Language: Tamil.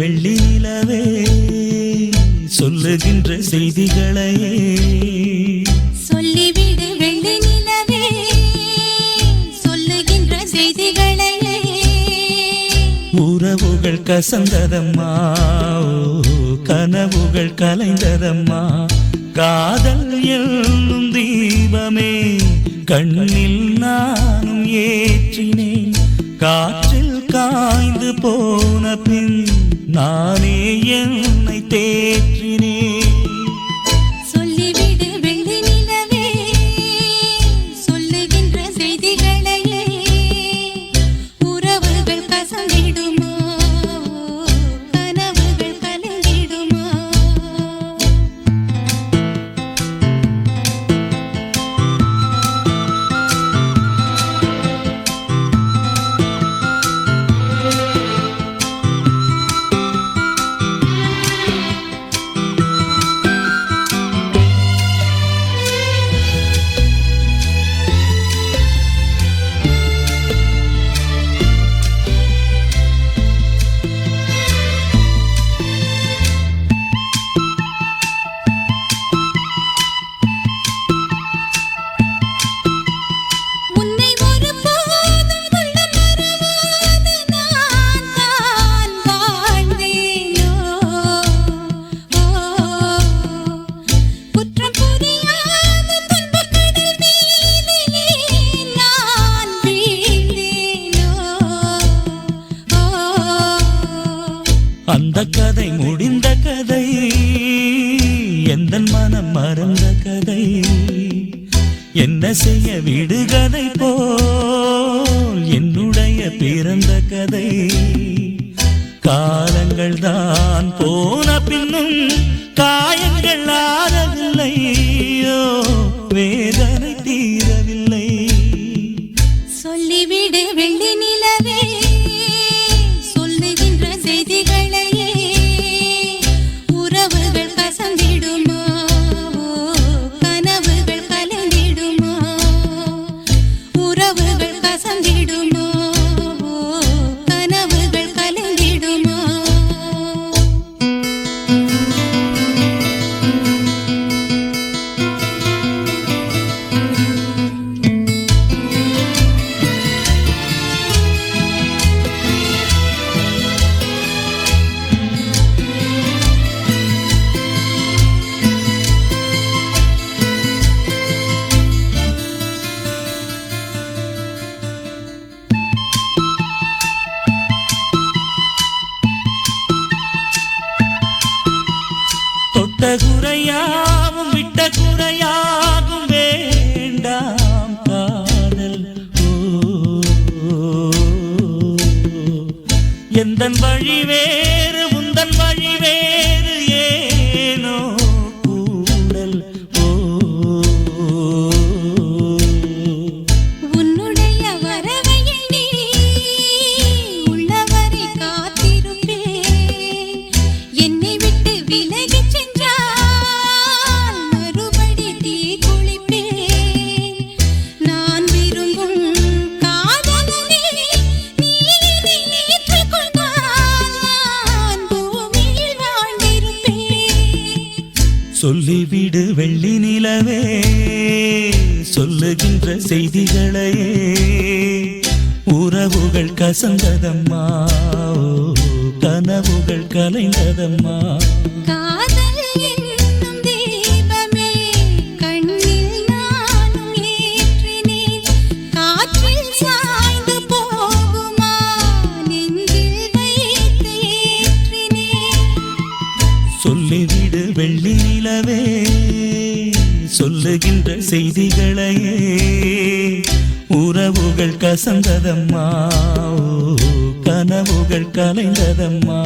வெள்ளி நிலவே சொல்லுகின்ற செய்திகளையே சொல்லிவிடு வெள்ளி நிலவே சொல்லுகின்ற செய்திகளையே உறவுகள் கசந்ததம்மா கனவுகள் கலைந்ததம்மா காதல் என்னும் தீபமே கண்ணில் நானும் ஏற்றினேன் காற்றில் காய்ந்து போன பின் நானே என்னை தேற்றினேன் சொல்லிவிடு வெள்ளி நிலவே சொல்லுகின்ற செய்திகளையே உறவுகள் கசந்திடுமா கனவுகள் கலந்திடுமா அந்த கதை முடிந்த கதை எந்தன் மனம் மறந்த கதை என்ன செய்ய விடுகதை போல் என்னுடைய பிறந்த கதை காலங்கள் தான் போன பின்னும் காயங்கள் ஆறவில்லை வேதனை தீரவில்லை சொல்லிவிடு வெள்ளி நிலவே சொல்லுகின்ற செய்திகளையே உறவுகள் கசந்திடுமா கனவுகள் கலந்திடுமா உறவுகள் கசந்திடுமா கனவுகள் கலந்திடுமா தொட்ட குறையாவும் விட்ட குறையாகும் வேண்டாம் காதல் எந்தன் வழி வேறு உந்தன் வழி வேறு ஏனோ கூடல் உன்னுடைய வரவை எண்ணி உள்ளவரை காத்திருப்பேன் என்னை விட்டு விலகிச் சென்றால் மறுபடி தீ குளிப்பேன் நான் விரும்பும் காதலனே நீ என்னை ஏற்றுக்கொண்டால் நான் பூமியில் வாழ்ந்திருப்பேன் சொல்லிவிடு வெள்ளி நிலவே சொல்லுகின்ற செய்திகளையே உறவுகள் கசந்ததம்மா கனவுகள் கலைந்ததம்மா காதல் என்னும் தீபமே கண்ணில் நானும் ஏற்றினேன் காற்றில் சாய்ந்து போகுமா நெஞ்சில் வைத்து ஏற்றினேன் சொல்லிவிடு வெள்ளி நிலவே சொல்லுகின்ற செய்திகளையே உறவுகள் கசந்ததம்மா கனவுகள் கலைந்ததம்மா